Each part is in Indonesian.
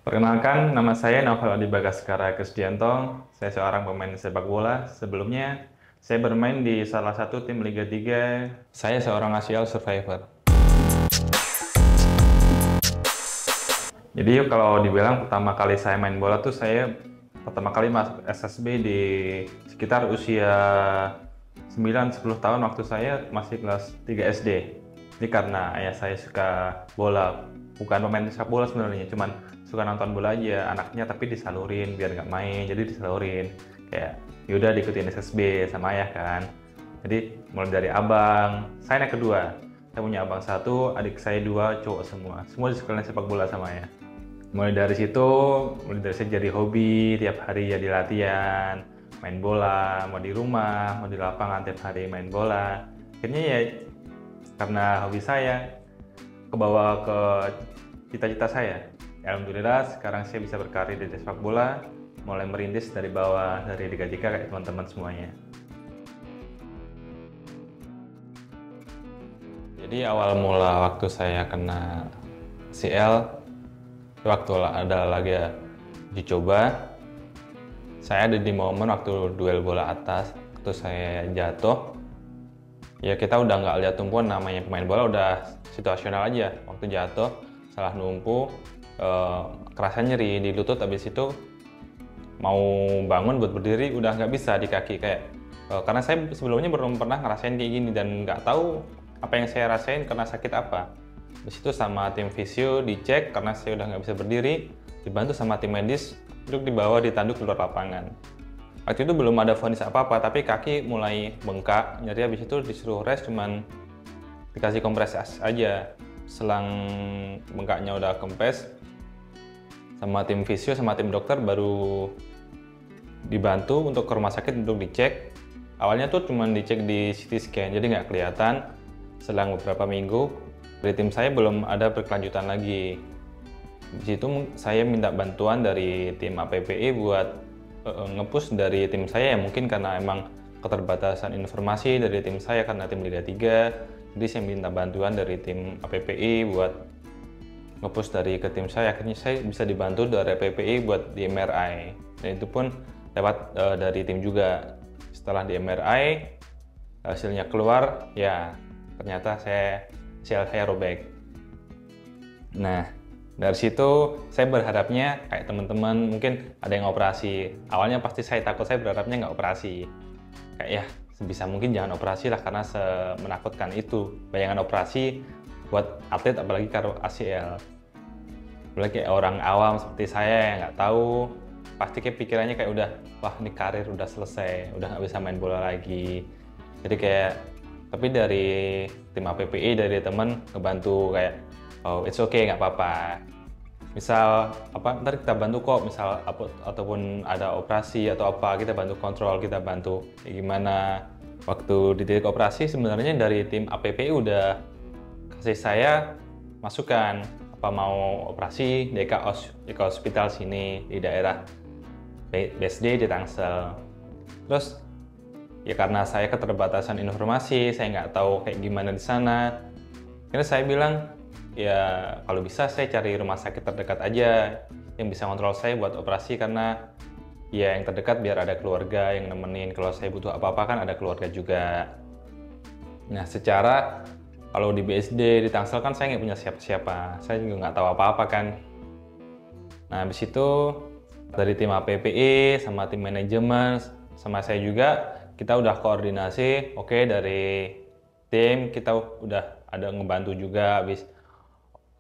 Perkenalkan, nama saya Naufal Adi Bagaskara Krisdianto. Saya seorang pemain sepak bola. Sebelumnya, saya bermain di salah satu tim Liga 3. Saya seorang ACL survivor. Jadi kalau dibilang pertama kali saya main bola tuh saya pertama kali masuk SSB di sekitar usia 9-10 tahun waktu saya masih kelas 3 SD. Ini karena ayah saya suka bola, bukan pemain sepak bola sebenarnya, cuman suka nonton bola aja anaknya, tapi disalurin biar nggak main, jadi disalurin kayak yaudah diikutin SSB sama ayah kan. Jadi mulai dari abang, saya anak kedua, saya punya abang satu, adik saya dua, cowok semua disukain sepak bola sama ayah. Mulai dari saya jadi hobi, tiap hari jadi latihan, main bola, mau di rumah, mau di lapangan, tiap hari main bola. Akhirnya ya karena hobi saya, kebawa ke cita-cita saya. Ya, alhamdulillah sekarang saya bisa berkarir di sepak bola, mulai merintis dari bawah, dari Liga 3 kayak teman-teman semuanya. Jadi awal mula waktu saya kena CL, waktu ada laga dicoba, saya ada di momen waktu duel bola atas, waktu saya jatuh. Ya kita udah nggak lihat tumpuan, namanya pemain bola udah situasional aja. Waktu jatuh, salah numpu, kerasa nyeri di lutut, habis itu mau bangun buat berdiri udah nggak bisa di kaki kayak karena saya sebelumnya belum pernah ngerasain kayak gini dan nggak tahu apa yang saya rasain karena sakit apa. Habis itu sama tim fisio dicek karena saya udah nggak bisa berdiri, dibantu sama tim medis untuk dibawa ditanduk keluar lapangan. Waktu itu belum ada vonis apa-apa, tapi kaki mulai bengkak, nyeri. Habis itu disuruh rest, cuman dikasih kompres aja. Selang bengkaknya udah kempes, sama tim fisio sama tim dokter baru dibantu untuk ke rumah sakit untuk dicek. Awalnya tuh cuman dicek di CT scan, jadi nggak kelihatan. Selang beberapa minggu, dari tim saya belum ada berkelanjutan lagi. Di situ saya minta bantuan dari tim APPI buat nge-push dari tim saya, ya mungkin karena emang keterbatasan informasi dari tim saya karena tim Liga 3. Jadi saya minta bantuan dari tim APPI buat nge-push dari ke tim saya. Akhirnya saya bisa dibantu dari APPI buat di MRI, dan itu pun lewat dari tim juga. Setelah di MRI hasilnya keluar, ya ternyata saya robek. Nah, dari situ saya berharapnya kayak teman-teman mungkin ada yang operasi. Awalnya pasti saya takut, saya berharapnya nggak operasi. Kayak ya sebisa mungkin jangan operasi lah, karena menakutkan itu bayangan operasi buat atlet, apalagi kalau ACL. Apalagi kayak orang awam seperti saya yang nggak tahu, pasti kayak pikirannya kayak udah, wah ini karir udah selesai, udah nggak bisa main bola lagi. Jadi kayak, tapi dari tim APPI, dari teman ngebantu kayak, oh it's okay, nggak apa-apa. Misal apa, ntar kita bantu kok, misal ataupun ada operasi atau apa, kita bantu kontrol, kita bantu gimana. Waktu di titik operasi sebenarnya dari tim APPI udah kasih saya masukan, apa mau operasi di EK Hospital sini di daerah BSD di Tangsel. Terus ya karena saya keterbatasan informasi, saya nggak tahu kayak gimana di sana. Akhirnya saya bilang, ya kalau bisa saya cari rumah sakit terdekat aja yang bisa kontrol saya buat operasi, karena ya yang terdekat biar ada keluarga yang nemenin. Kalau saya butuh apa-apa kan ada keluarga juga. Nah secara kalau di BSD di Tangsel kan saya nggak punya siapa-siapa, saya juga nggak tahu apa-apa kan. Nah habis itu dari tim APPI sama tim manajemen sama saya juga, kita udah koordinasi. Oke, dari tim kita udah ada ngebantu juga habis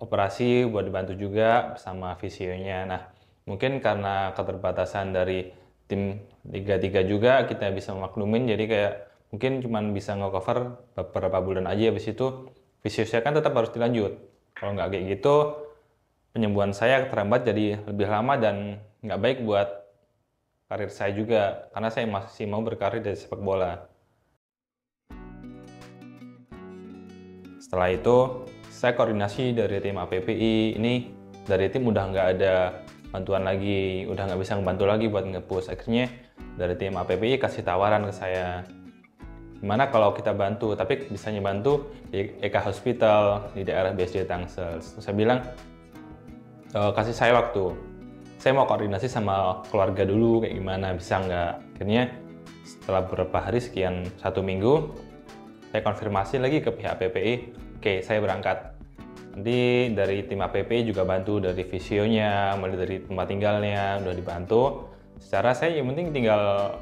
operasi, buat dibantu juga sama visionya. Nah mungkin karena keterbatasan dari tim Liga 3 juga, kita bisa maklumin, jadi kayak mungkin cuman bisa nge-cover beberapa bulan aja. Habis itu visinya kan tetap harus dilanjut. Kalau nggak kayak gitu, penyembuhan saya terlambat jadi lebih lama dan nggak baik buat karir saya juga, karena saya masih mau berkarir di sepak bola. Setelah itu saya koordinasi dari tim APPI, ini dari tim udah nggak ada bantuan lagi, udah nggak bisa ngebantu lagi buat nge-push. Akhirnya dari tim APPI kasih tawaran ke saya, gimana kalau kita bantu, tapi bisanya bantu di EK Hospital di daerah BSD Tangsel. Terus saya bilang, kasih saya waktu. saya mau koordinasi sama keluarga dulu kayak gimana, bisa nggak. Akhirnya setelah beberapa hari, sekian 1 minggu, saya konfirmasi lagi ke pihak PPI, oke saya berangkat. Nanti dari tim APPI juga bantu dari visionya, mulai dari tempat tinggalnya, udah dibantu. Secara saya yang penting tinggal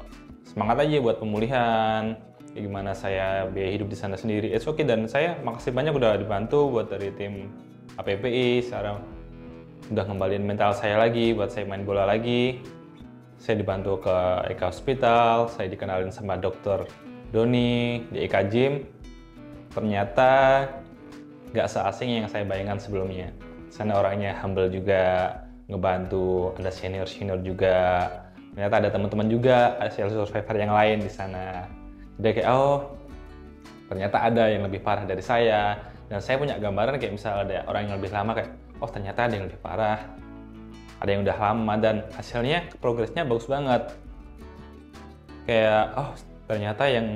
semangat aja buat pemulihan, gimana saya biaya hidup di sana sendiri, it's okay. Dan saya makasih banyak udah dibantu buat dari tim APPI, sekarang udah ngembaliin mental saya lagi, buat saya main bola lagi. Saya dibantu ke Eka Hospital, saya dikenalin sama dokter Doni di Eka Gym. Ternyata nggak seasing yang saya bayangkan sebelumnya. Sana orangnya humble juga, ngebantu, ada senior-senior juga. Ternyata ada teman-teman juga, ada sales survivor yang lain di sana. Jadi kayak, oh ternyata ada yang lebih parah dari saya. Dan saya punya gambaran kayak misalnya ada orang yang lebih lama, kayak, oh ternyata ada yang lebih parah. Ada yang udah lama, dan hasilnya, progresnya bagus banget. Kayak, oh ternyata yang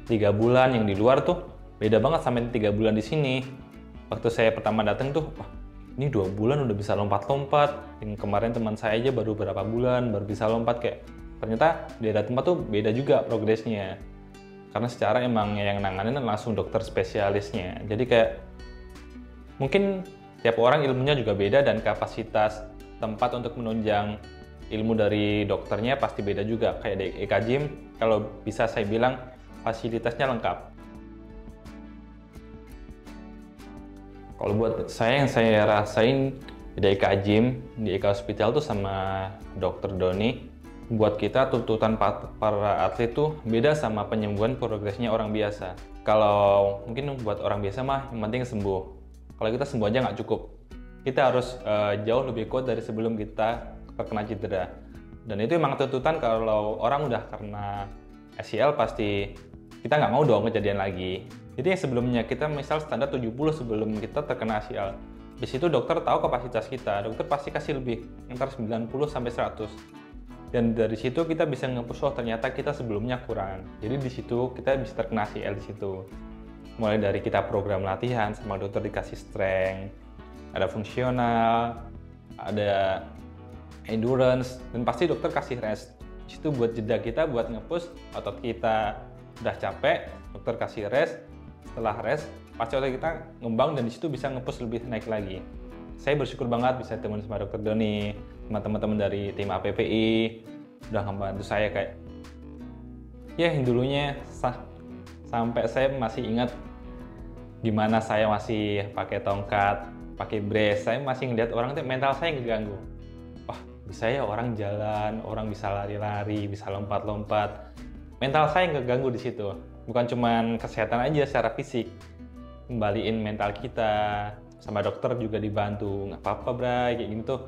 3 bulan yang di luar tuh beda banget sama 3 bulan di sini. Waktu saya pertama datang tuh, wah ini 2 bulan udah bisa lompat-lompat. Yang kemarin teman saya aja baru berapa bulan baru bisa lompat. Kayak ternyata di ada tempat tuh beda juga progresnya. Karena secara emang yang nanganin langsung dokter spesialisnya. Jadi kayak mungkin tiap orang ilmunya juga beda, dan kapasitas tempat untuk menunjang ilmu dari dokternya pasti beda juga. Kayak di Eka Gym, kalau bisa saya bilang fasilitasnya lengkap. Kalau buat saya, yang saya rasain di Eka Gym, di Eka Hospital tuh sama Dokter Doni, buat kita tuntutan para atlet tuh beda sama penyembuhan progresnya orang biasa. Kalau mungkin buat orang biasa mah yang penting sembuh. Kalau kita sembuh aja nggak cukup. Kita harus jauh lebih kuat dari sebelum kita terkena cedera. Dan itu emang tuntutan. Kalau orang udah karena ACL pasti kita nggak mau dong kejadian lagi. Jadi yang sebelumnya kita misal standar 70 sebelum kita terkena ACL. Di situ dokter tahu kapasitas kita, dokter pasti kasih lebih, antara 90 sampai 100. Dan dari situ kita bisa nge-push, oh ternyata kita sebelumnya kurang. Jadi di situ kita bisa terkena ACL di situ. Mulai dari kita program latihan sama dokter dikasih strength, ada fungsional, ada endurance, dan pasti dokter kasih rest. Di situ buat jeda kita buat nge-push, otot kita udah capek, dokter kasih rest. Setelah rest, pasti otot kita ngembang, dan disitu bisa nge-push lebih naik lagi. Saya bersyukur banget bisa teman sama Dokter Doni, sama teman-teman dari tim APPI, udah ngebantu saya kayak, ya yang dulunya sampai saya masih ingat gimana saya masih pakai tongkat, pakai brace, saya masih ngeliat orang itu mental saya ngeganggu. Wah, bisa ya orang jalan, orang bisa lari-lari, bisa lompat-lompat. Mental saya ngeganggu di situ. Bukan cuman kesehatan aja secara fisik, kembaliin mental kita, sama dokter juga dibantu. Nggak apa-apa bray, kayak gini tuh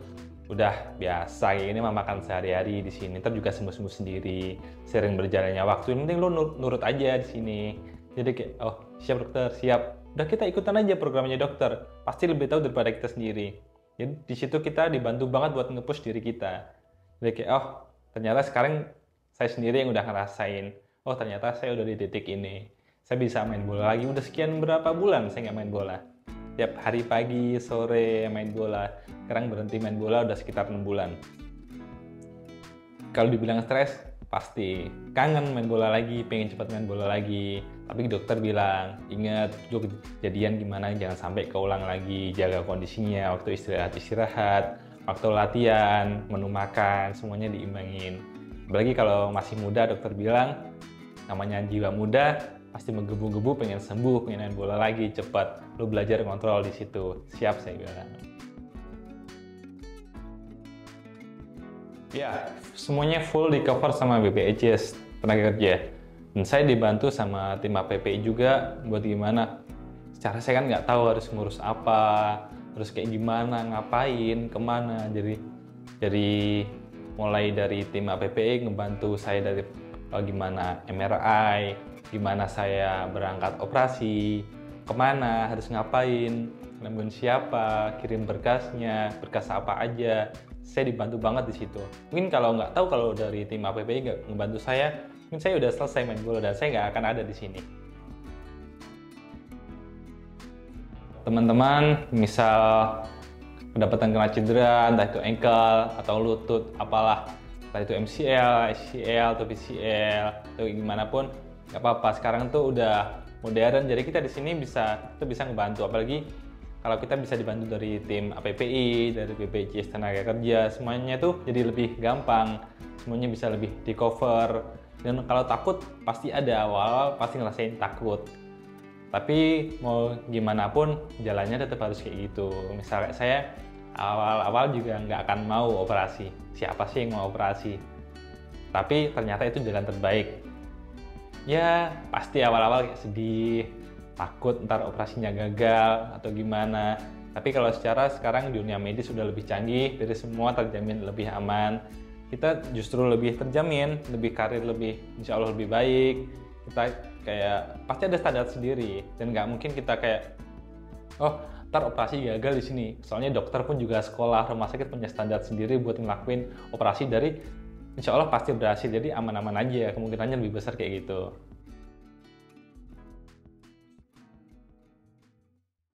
udah biasa, kayak gini mah makan sehari-hari di sini. Ntar juga sembuh-sembuh sendiri, sering berjalannya waktu. Yang penting lu nurut aja di sini. Jadi kayak, oh siap dokter, siap. Udah kita ikutan aja programnya dokter. Pasti lebih tahu daripada kita sendiri. Jadi di situ kita dibantu banget buat nge-push diri kita. Jadi kayak, oh ternyata sekarang saya sendiri yang udah ngerasain. Oh ternyata saya udah di titik ini. Saya bisa main bola lagi. Udah sekian berapa bulan saya nggak main bola. Tiap hari pagi, sore main bola. Sekarang berhenti main bola udah sekitar 6 bulan. Kalau dibilang stres, pasti. Kangen main bola lagi, pengen cepat main bola lagi. Tapi dokter bilang, ingat dulu kejadian gimana, jangan sampai keulang lagi. Jaga kondisinya, waktu istirahat, waktu latihan, menu makan, semuanya diimbangin. Apalagi kalau masih muda, dokter bilang, namanya jiwa muda, pasti menggebu-gebu pengen sembuh, pengen main bola lagi, cepat. Lu belajar kontrol di situ. Siap, saya bilang. Ya, semuanya full di cover sama BPJS tenaga kerja. Dan saya dibantu sama tim APPI juga buat gimana. Secara saya kan nggak tahu harus ngurus apa, terus kayak gimana, ngapain, kemana. Jadi mulai dari tim APPI ngebantu saya dari gimana MRI, gimana saya berangkat operasi, kemana, harus ngapain, nemuin siapa, kirim berkasnya, berkas apa aja. Saya dibantu banget di situ. Mungkin kalau nggak tahu, kalau dari tim APPI nggak ngebantu saya, mungkin saya udah selesai main bola dan saya nggak akan ada di sini. Teman-teman, misal kedapatan kena cedera, entah itu ankle atau lutut, apalah, entah itu MCL, ACL atau PCL atau gimana pun, nggak apa-apa. Sekarang tuh udah modern, jadi kita di sini bisa ngebantu, apalagi kalau kita bisa dibantu dari tim APPI, dari BPJS Tenaga Kerja, semuanya tuh jadi lebih gampang, semuanya bisa lebih di cover. Dan kalau takut pasti ada, awal pasti ngerasain takut. Tapi mau gimana pun jalannya tetap harus kayak gitu. Misalnya saya awal-awal juga nggak akan mau operasi. Siapa sih yang mau operasi? Tapi ternyata itu jalan terbaik. Ya pasti awal-awal kayak sedih, takut ntar operasinya gagal atau gimana. Tapi kalau secara sekarang dunia medis sudah lebih canggih, jadi semua terjamin lebih aman. Kita justru lebih terjamin, lebih karir lebih, insya Allah lebih baik. Kita kayak pasti ada standar sendiri dan nggak mungkin kita kayak, oh ntar operasi gagal di sini. Soalnya dokter pun juga sekolah, rumah sakit punya standar sendiri buat ngelakuin operasi dari insya Allah pasti berhasil. Jadi aman-aman aja, kemungkinannya lebih besar kayak gitu.